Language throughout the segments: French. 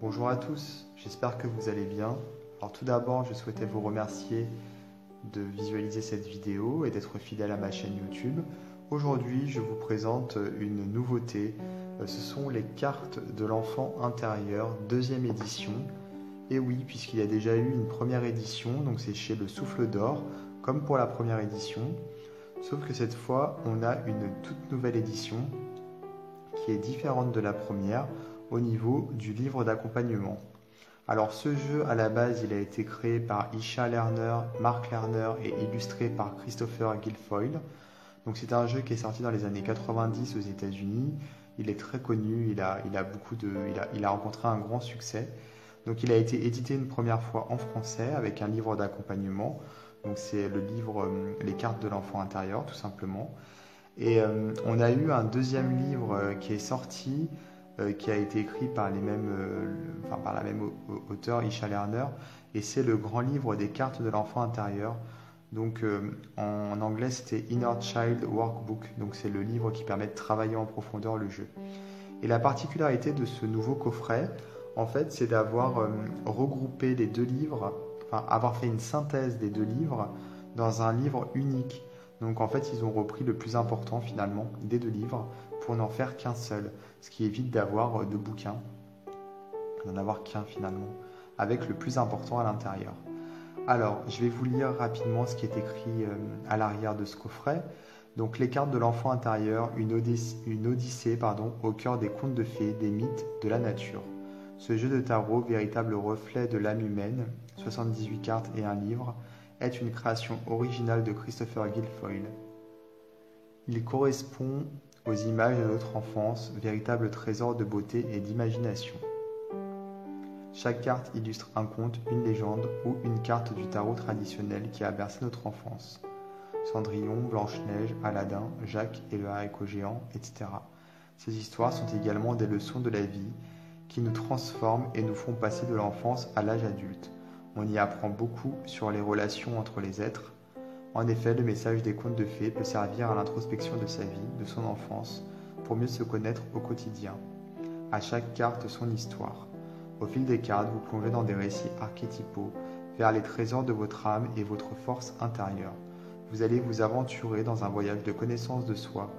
Bonjour à tous, j'espère que vous allez bien. Alors tout d'abord, je souhaitais vous remercier de visualiser cette vidéo et d'être fidèle à ma chaîne YouTube. Aujourd'hui, je vous présente une nouveauté. Ce sont les cartes de l'enfant intérieur, deuxième édition. Et oui, puisqu'il y a déjà eu une première édition, donc c'est chez Le Souffle d'Or, comme pour la première édition. Sauf que cette fois, on a une toute nouvelle édition qui est différente de la première au niveau du livre d'accompagnement. Alors ce jeu à la base il a été créé par Isha Lerner, Mark Lerner et illustré par Christopher Guilfoyle. Donc c'est un jeu qui est sorti dans les années 90 aux États-Unis. Il est très connu, il a rencontré un grand succès. Donc il a été édité une première fois en français avec un livre d'accompagnement. Donc c'est le livre Les cartes de l'enfant intérieur tout simplement. Et on a eu un deuxième livre qui est sorti, qui a été écrit par par la même auteure, Isha Lerner, et c'est le grand livre des cartes de l'enfant intérieur. Donc en anglais c'était Inner Child Workbook, donc c'est le livre qui permet de travailler en profondeur le jeu. Et la particularité de ce nouveau coffret, en fait, c'est d'avoir regroupé les deux livres, enfin avoir fait une synthèse des deux livres dans un livre unique. Donc en fait, ils ont repris le plus important finalement des deux livres pour n'en faire qu'un seul, ce qui évite d'avoir deux bouquins, d'en avoir qu'un finalement, avec le plus important à l'intérieur. Alors, je vais vous lire rapidement ce qui est écrit à l'arrière de ce coffret. Donc les cartes de l'enfant intérieur, une odyssée au cœur des contes de fées, des mythes, de la nature. Ce jeu de tarot, véritable reflet de l'âme humaine, 78 cartes et un livre, est une création originale de Christopher Guilfoyle. Il correspond aux images de notre enfance, véritable trésor de beauté et d'imagination. Chaque carte illustre un conte, une légende ou une carte du tarot traditionnel qui a bercé notre enfance. Cendrillon, Blanche-Neige, Aladdin, Jacques et le haricot géant, etc. Ces histoires sont également des leçons de la vie qui nous transforment et nous font passer de l'enfance à l'âge adulte. On y apprend beaucoup sur les relations entre les êtres. En effet, le message des contes de fées peut servir à l'introspection de sa vie, de son enfance, pour mieux se connaître au quotidien. À chaque carte son histoire. Au fil des cartes, vous plongez dans des récits archétypaux, vers les trésors de votre âme et votre force intérieure. Vous allez vous aventurer dans un voyage de connaissance de soi.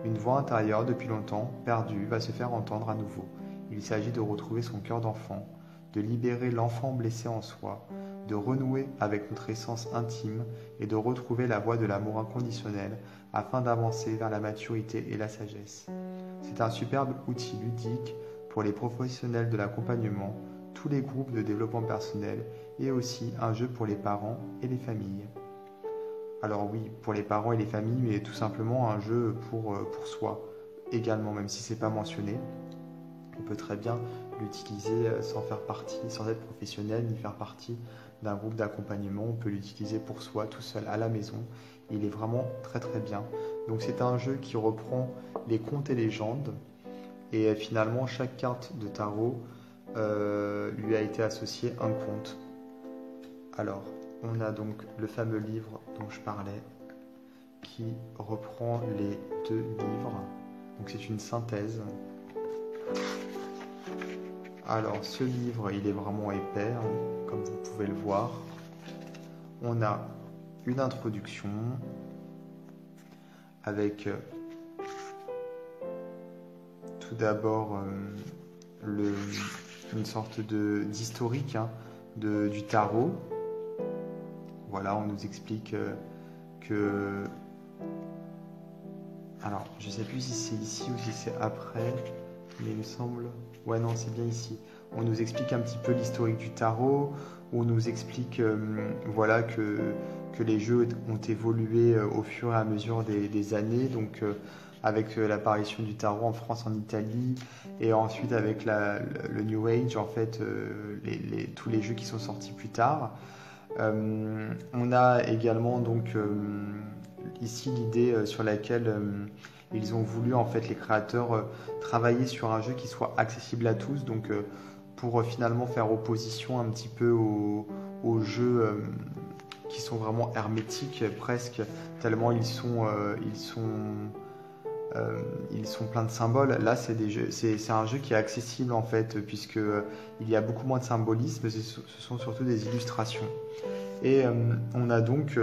Une voix intérieure depuis longtemps, perdue, va se faire entendre à nouveau. Il s'agit de retrouver son cœur d'enfant, de libérer l'enfant blessé en soi, de renouer avec notre essence intime et de retrouver la voie de l'amour inconditionnel afin d'avancer vers la maturité et la sagesse. C'est un superbe outil ludique pour les professionnels de l'accompagnement, tous les groupes de développement personnel et aussi un jeu pour les parents et les familles. Alors oui, pour les parents et les familles, mais tout simplement un jeu pour soi également, même si c'est pas mentionné. On peut très bien l'utiliser sans être professionnel, ni faire partie d'un groupe d'accompagnement. On peut l'utiliser pour soi, tout seul, à la maison. Il est vraiment très très bien. Donc c'est un jeu qui reprend les contes et légendes. Et finalement, chaque carte de tarot lui a été associée un conte. Alors, on a donc le fameux livre dont je parlais, qui reprend les deux livres. Donc c'est une synthèse. Alors ce livre, il est vraiment épais, comme vous pouvez le voir. On a une introduction avec tout d'abord une sorte d'historique du tarot. Voilà, on nous explique que... Alors, je ne sais plus si c'est ici ou si c'est après, mais il me semble... Ouais, non, c'est bien ici. On nous explique un petit peu l'historique du tarot, on nous explique voilà, que les jeux ont évolué au fur et à mesure des années, donc avec l'apparition du tarot en France, en Italie, et ensuite avec le New Age, en fait, tous les jeux qui sont sortis plus tard. On a également donc ici l'idée sur laquelle ils ont voulu, en fait, les créateurs, travailler sur un jeu qui soit accessible à tous, donc pour finalement faire opposition un petit peu aux jeux qui sont vraiment hermétiques presque, tellement ils sont ils sont pleins de symboles. Là, c'est un jeu qui est accessible en fait, puisque il y a beaucoup moins de symbolisme. Ce sont surtout des illustrations. Et on a donc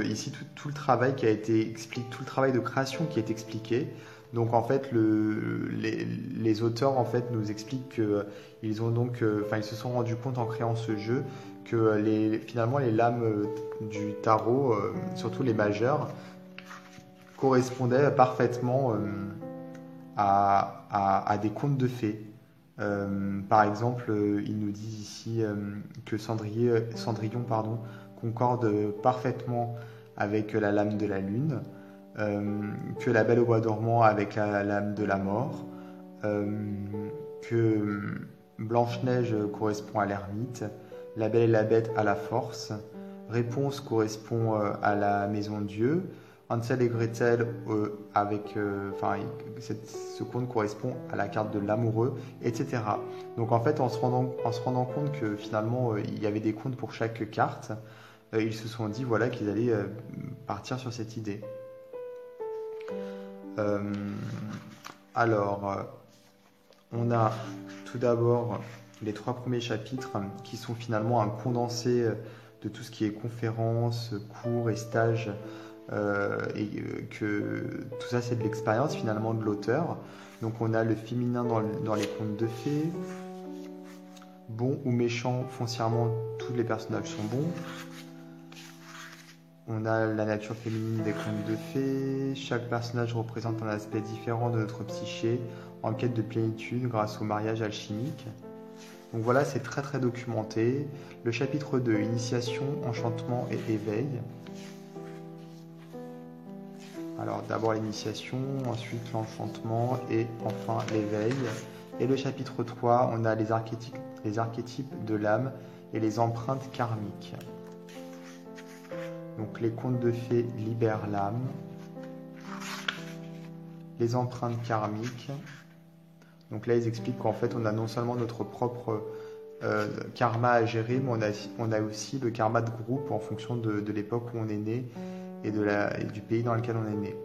ici tout le travail qui a été expliqué, tout le travail de création qui est expliqué. Donc en fait, les auteurs en fait nous expliquent que ils ont donc, ils se sont rendus compte en créant ce jeu que finalement les lames du tarot, surtout les majeures, correspondaient parfaitement à des contes de fées. Par exemple, ils nous disent ici que Cendrillon concorde parfaitement avec la lame de la lune, que la Belle au bois dormant avec la lame de la mort, que Blanche-Neige correspond à l'ermite, la Belle et la Bête à la force, Réponse correspond à la maison Dieu, Hansel et Gretel ce conte correspond à la carte de l'amoureux, etc. Donc en fait, en se rendant compte que finalement il y avait des contes pour chaque carte, ils se sont dit voilà qu'ils allaient partir sur cette idée. On a tout d'abord les 3 premiers chapitres qui sont finalement un condensé de tout ce qui est conférences, cours et stages, que tout ça c'est de l'expérience finalement de l'auteur. Donc on a le féminin dans les contes de fées, bon ou méchant, foncièrement tous les personnages sont bons. On a la nature féminine des contes de fées, chaque personnage représente un aspect différent de notre psyché, en quête de plénitude grâce au mariage alchimique. Donc voilà, c'est très très documenté. Le chapitre 2, initiation, enchantement et éveil. Alors d'abord l'initiation, ensuite l'enchantement et enfin l'éveil. Et le chapitre 3, on a les archétypes de l'âme et les empreintes karmiques. Donc les contes de fées libèrent l'âme. Les empreintes karmiques. Donc là, ils expliquent qu'en fait, on a non seulement notre propre karma à gérer, mais on a aussi le karma de groupe en fonction de l'époque où on est né et du pays dans lequel on est né.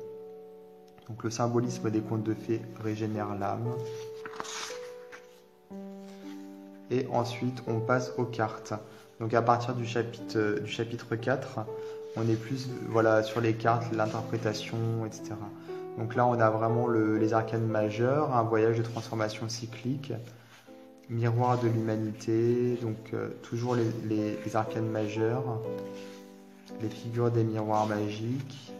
Donc le symbolisme des contes de fées régénère l'âme. Et ensuite, on passe aux cartes. Donc à partir du chapitre 4, on est plus sur les cartes, l'interprétation, etc. Donc là, on a vraiment les arcanes majeurs, un voyage de transformation cyclique, miroir de l'humanité, donc toujours les arcanes majeurs, les figures des miroirs magiques,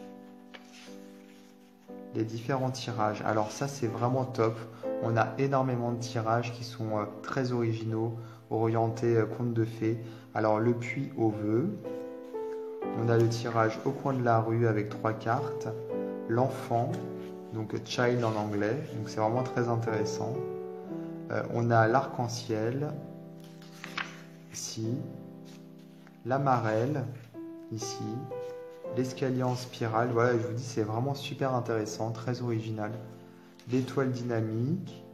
les différents tirages. Alors ça, c'est vraiment top. On a énormément de tirages qui sont très originaux, orientés contes de fées. Alors le puits au vœu, on a le tirage au coin de la rue avec 3 cartes, l'enfant, donc child en anglais, donc c'est vraiment très intéressant. On a l'arc-en-ciel, ici, la marelle, ici, l'escalier en spirale, voilà, je vous dis, c'est vraiment super intéressant, très original. L'étoile dynamique,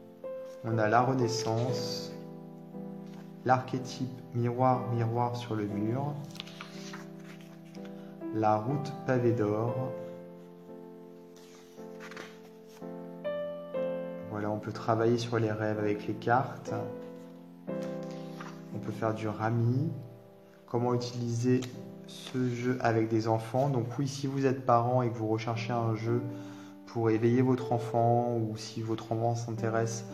on a la renaissance, l'archétype miroir sur le mur, la route pavée d'or. Voilà, on peut travailler sur les rêves avec les cartes. On peut faire du rami. Comment utiliser ce jeu avec des enfants. Donc oui, si vous êtes parent et que vous recherchez un jeu pour éveiller votre enfant, ou si votre enfant s'intéresse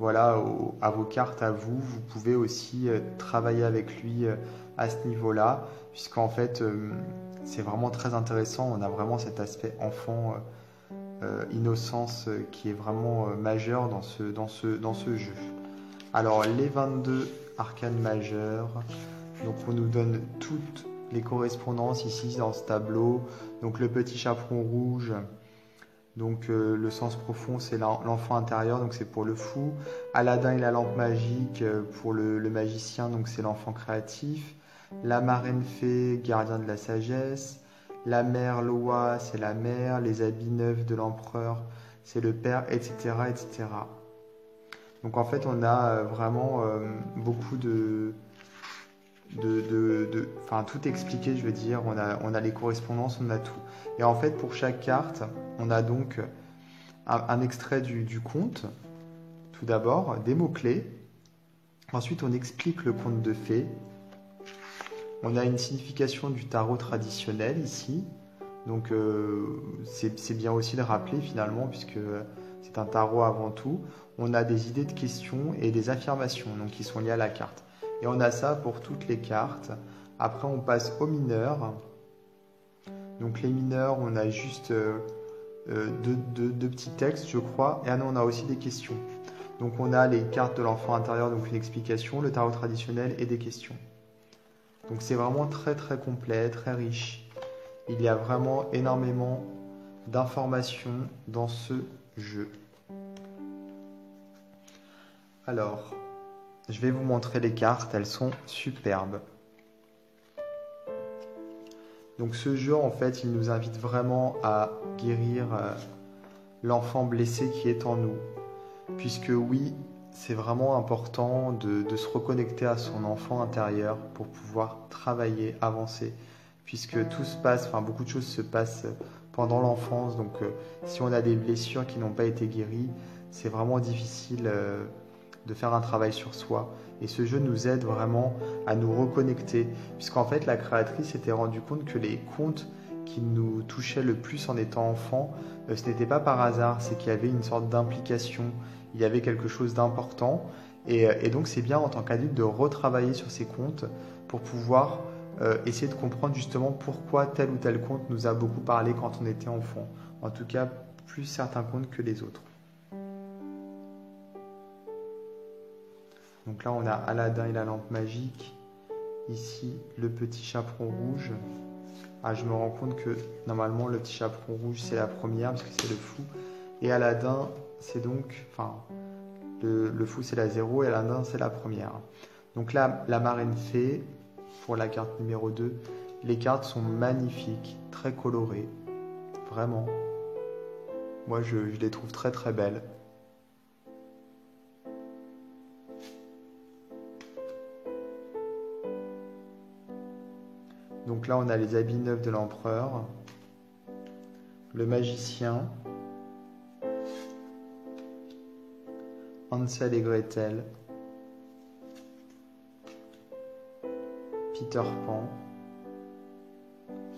à vos cartes à vous, vous pouvez aussi travailler avec lui à ce niveau-là, puisqu'en fait c'est vraiment très intéressant. On a vraiment cet aspect enfant, innocence qui est vraiment majeur dans ce jeu. Alors les 22 arcanes majeures, donc on nous donne toutes les correspondances ici dans ce tableau. Donc le petit chaperon rouge, donc le sens profond c'est l'enfant intérieur, donc c'est pour le fou. Aladdin et la lampe magique pour le magicien, donc c'est l'enfant créatif. La marraine fée, gardien de la sagesse. La mère loi, c'est la mère. Les habits neufs de l'empereur, c'est le père, etc., etc. Donc en fait on a vraiment beaucoup enfin tout expliqué, je veux dire, on a les correspondances, on a tout. Et en fait, pour chaque carte, on a donc un extrait du conte, tout d'abord, des mots-clés. Ensuite, on explique le conte de fées. On a une signification du tarot traditionnel ici. Donc, c'est bien aussi de rappeler finalement, puisque c'est un tarot avant tout. On a des idées de questions et des affirmations donc, qui sont liées à la carte. Et on a ça pour toutes les cartes. Après, on passe aux mineurs. Donc, les mineurs, on a juste deux petits textes, je crois. Et on a aussi des questions. Donc, on a les cartes de l'enfant intérieur, donc une explication, le tarot traditionnel et des questions. Donc, c'est vraiment très très complet, très riche. Il y a vraiment énormément d'informations dans ce jeu. Alors, je vais vous montrer les cartes, elles sont superbes. Donc ce jeu, en fait, il nous invite vraiment à guérir l'enfant blessé qui est en nous. Puisque oui, c'est vraiment important de se reconnecter à son enfant intérieur pour pouvoir travailler, avancer. Puisque tout se passe, enfin beaucoup de choses se passent pendant l'enfance. Donc si on a des blessures qui n'ont pas été guéries, c'est vraiment difficile de faire un travail sur soi. Et ce jeu nous aide vraiment à nous reconnecter, puisqu'en fait la créatrice s'était rendue compte que les contes qui nous touchaient le plus en étant enfant, ce n'était pas par hasard, c'est qu'il y avait une sorte d'implication, il y avait quelque chose d'important. Et donc c'est bien en tant qu'adulte de retravailler sur ces contes pour pouvoir essayer de comprendre justement pourquoi tel ou tel conte nous a beaucoup parlé quand on était enfant. En tout cas, plus certains contes que les autres. Donc là, on a Aladdin et la lampe magique. Ici, le petit chaperon rouge. Ah, je me rends compte que normalement, le petit chaperon rouge, c'est la première, parce que c'est le fou. Et Aladdin, c'est donc... Enfin, le fou, c'est la 0 et Aladdin, c'est la première. Donc là, la marraine fée, pour la carte numéro 2. Les cartes sont magnifiques, très colorées. Vraiment. Moi, je les trouve très très belles. Donc là, on a les habits neufs de l'empereur, le magicien, Hansel et Gretel, Peter Pan.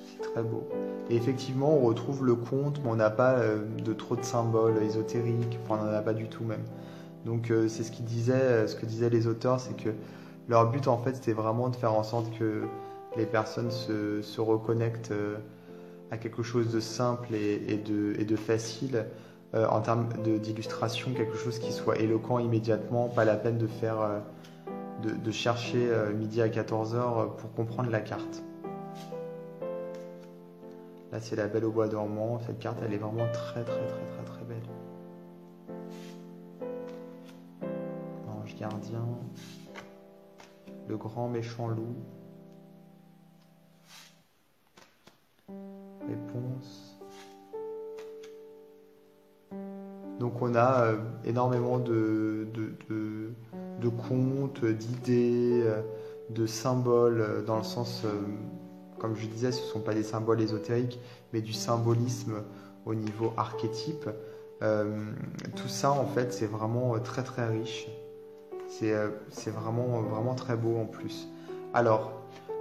C'est très beau. Et effectivement, on retrouve le conte, mais on n'a pas de trop de symboles ésotériques, enfin, on n'en a pas du tout même. Donc c'est ce que disaient les auteurs, c'est que leur but en fait, c'était vraiment de faire en sorte que les personnes se reconnectent à quelque chose de simple et de facile en termes d'illustration, quelque chose qui soit éloquent immédiatement, pas la peine de faire de chercher midi à 14h pour comprendre la carte. Là, c'est la Belle au bois dormant. Cette carte, elle est vraiment très très très très très belle. L'ange gardien, le grand méchant loup. Réponse. Donc on a énormément de contes, d'idées, de symboles, dans le sens, comme je disais, ce ne sont pas des symboles ésotériques, mais du symbolisme au niveau archétype. Tout ça, en fait, c'est vraiment très très riche. C'est vraiment, vraiment très beau en plus. Alors,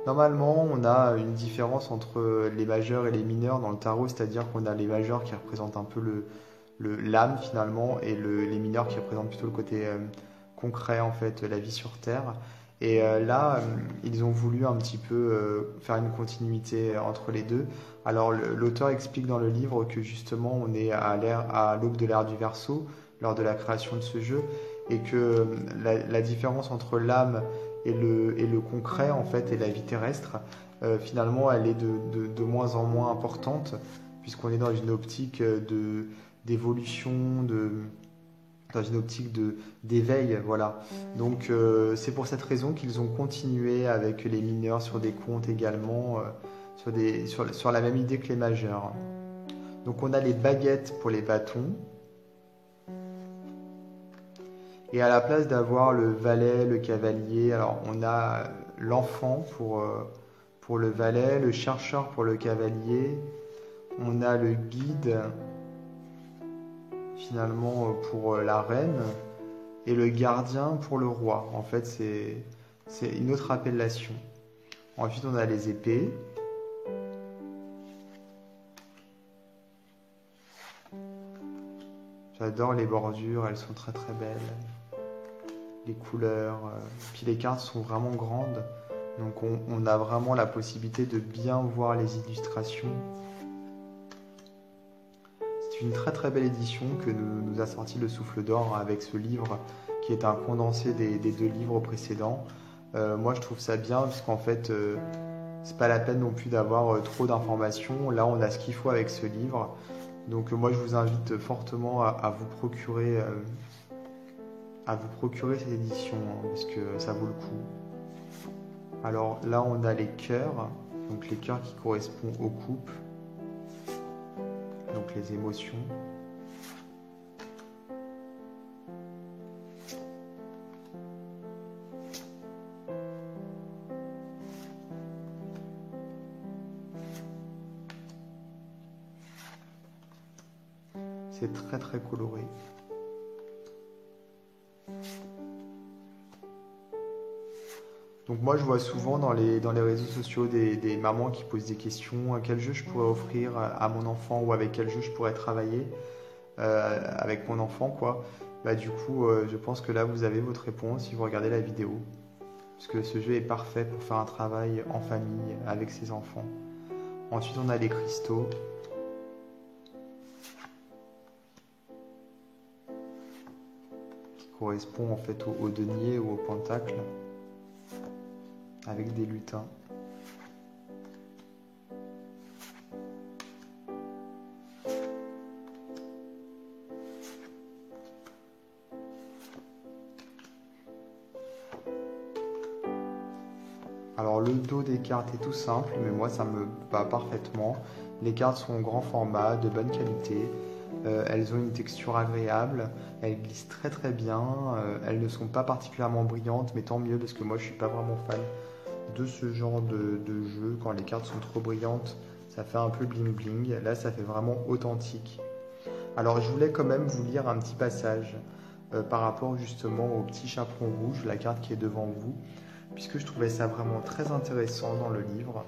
normalement, on a une différence entre les majeurs et les mineurs dans le tarot, c'est-à-dire qu'on a les majeurs qui représentent un peu l'âme finalement, et les mineurs qui représentent plutôt le côté concret, en fait, la vie sur Terre. Et là, ils ont voulu un petit peu faire une continuité entre les deux. Alors, l'auteur explique dans le livre que justement, on est à l'aube de l'ère du Verseau, lors de la création de ce jeu, et que la différence entre l'âme et le concret, en fait, et la vie terrestre, finalement, elle est de moins en moins importante, puisqu'on est dans une optique d'évolution, dans une optique d'éveil, voilà. Donc, c'est pour cette raison qu'ils ont continué avec les mineurs sur des contes également, sur la même idée que les majeurs. Donc, on a les baguettes pour les bâtons. Et à la place d'avoir le valet, le cavalier, alors on a l'enfant pour pour le valet, le chercheur pour le cavalier. On a le guide finalement pour la reine et le gardien pour le roi. En fait, c'est une autre appellation. Ensuite, on a les épées. J'adore les bordures, elles sont très très belles. Les couleurs, puis les cartes sont vraiment grandes. Donc on a vraiment la possibilité de bien voir les illustrations. C'est une très très belle édition que nous a sorti le Souffle d'Or avec ce livre qui est un condensé des 2 livres précédents. Moi je trouve ça bien parce qu'en fait c'est pas la peine non plus d'avoir trop d'informations. Là on a ce qu'il faut avec ce livre. Donc moi je vous invite fortement à vous procurer cette édition parce que ça vaut le coup. Alors là on a les cœurs, donc les cœurs qui correspondent aux coupes, donc les émotions. C'est très très coloré. Donc moi je vois souvent dans les réseaux sociaux des mamans qui posent des questions, quel jeu je pourrais offrir à mon enfant ou avec quel jeu je pourrais travailler avec mon enfant quoi. Bah du coup je pense que là vous avez votre réponse si vous regardez la vidéo. Parce que ce jeu est parfait pour faire un travail en famille avec ses enfants. Ensuite on a les cristaux. Correspond en fait au denier ou au pentacle avec des lutins. Alors le dos des cartes est tout simple, mais moi ça me va parfaitement. Les cartes sont en grand format, de bonne qualité. Elles ont une texture agréable, elles glissent très très bien. Elles ne sont pas particulièrement brillantes, mais tant mieux parce que moi je suis pas vraiment fan de ce genre de jeu. Quand les cartes sont trop brillantes, ça fait un peu bling bling. Là ça fait vraiment authentique. Alors je voulais quand même vous lire un petit passage par rapport justement au petit chaperon rouge, la carte qui est devant vous, puisque je trouvais ça vraiment très intéressant dans le livre.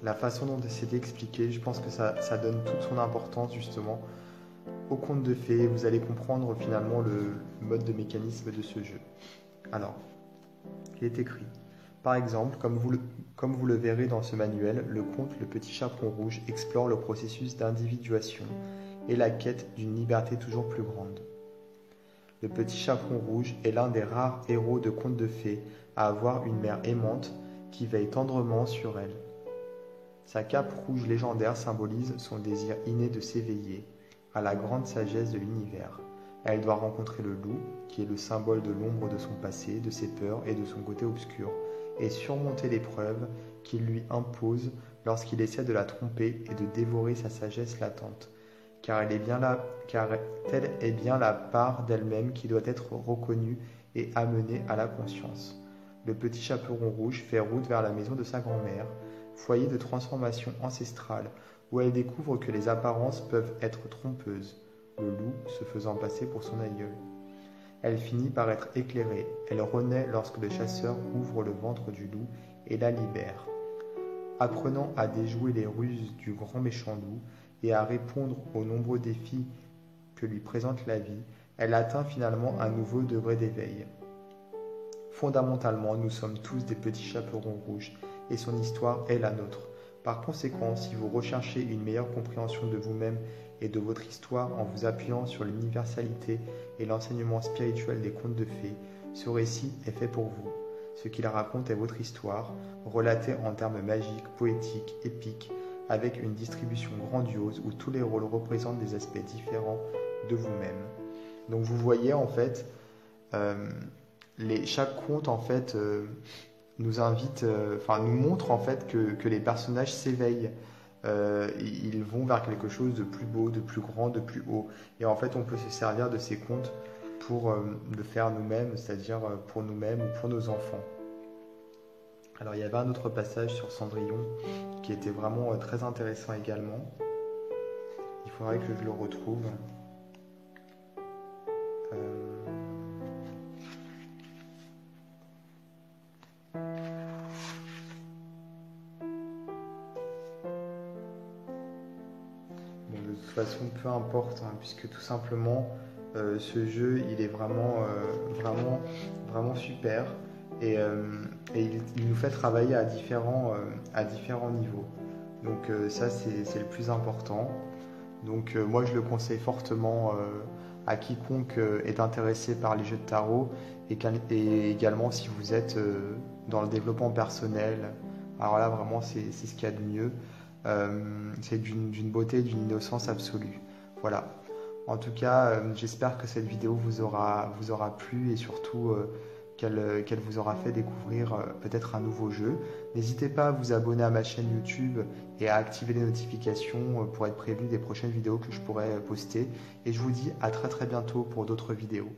La façon dont c'était expliqué, je pense que ça donne toute son importance justement au conte de fées. Vous allez comprendre finalement le mode de mécanisme de ce jeu. Alors, il est écrit, par exemple, comme vous le verrez dans ce manuel, le conte Le Petit Chaperon Rouge explore le processus d'individuation et la quête d'une liberté toujours plus grande. Le Petit Chaperon Rouge est l'un des rares héros de contes de fées à avoir une mère aimante qui veille tendrement sur elle. Sa cape rouge légendaire symbolise son désir inné de s'éveiller à la grande sagesse de l'univers. Elle doit rencontrer le loup, qui est le symbole de l'ombre de son passé, de ses peurs et de son côté obscur, et surmonter l'épreuve qu'il lui impose lorsqu'il essaie de la tromper et de dévorer sa sagesse latente. Car telle est bien la part d'elle-même qui doit être reconnue et amenée à la conscience. Le petit chaperon rouge fait route vers la maison de sa grand-mère, foyer de transformation ancestrale, où elle découvre que les apparences peuvent être trompeuses, le loup se faisant passer pour son aïeul. Elle finit par être éclairée, elle renaît lorsque le chasseur ouvre le ventre du loup et la libère. Apprenant à déjouer les ruses du grand méchant loup et à répondre aux nombreux défis que lui présente la vie, elle atteint finalement un nouveau degré d'éveil. Fondamentalement, nous sommes tous des petits chaperons rouges, et son histoire est la nôtre. Par conséquent, si vous recherchez une meilleure compréhension de vous-même et de votre histoire en vous appuyant sur l'universalité et l'enseignement spirituel des contes de fées, ce récit est fait pour vous. Ce qu'il raconte est votre histoire, relatée en termes magiques, poétiques, épiques, avec une distribution grandiose où tous les rôles représentent des aspects différents de vous-même. Donc vous voyez en fait, chaque conte en fait nous invite, nous montre en fait que les personnages s'éveillent. Ils vont vers quelque chose de plus beau, de plus grand, de plus haut. Et en fait, on peut se servir de ces contes pour le faire nous-mêmes, c'est-à-dire pour nous-mêmes ou pour nos enfants. Alors il y avait un autre passage sur Cendrillon qui était vraiment très intéressant également. Il faudrait que je le retrouve. Bon, de toute façon, peu importe, hein, puisque tout simplement, ce jeu, il est vraiment super. Et il nous fait travailler à différents niveaux. Donc ça, c'est le plus important. Donc moi, je le conseille fortement à quiconque est intéressé par les jeux de tarot et également si vous êtes dans le développement personnel. Alors là, vraiment, c'est ce qu'il y a de mieux. C'est d'une beauté, d'une innocence absolue. Voilà. En tout cas, j'espère que cette vidéo vous aura plu et surtout qu'elle vous aura fait découvrir peut-être un nouveau jeu. N'hésitez pas à vous abonner à ma chaîne YouTube et à activer les notifications pour être prévenu des prochaines vidéos que je pourrai poster. Et je vous dis à très bientôt pour d'autres vidéos.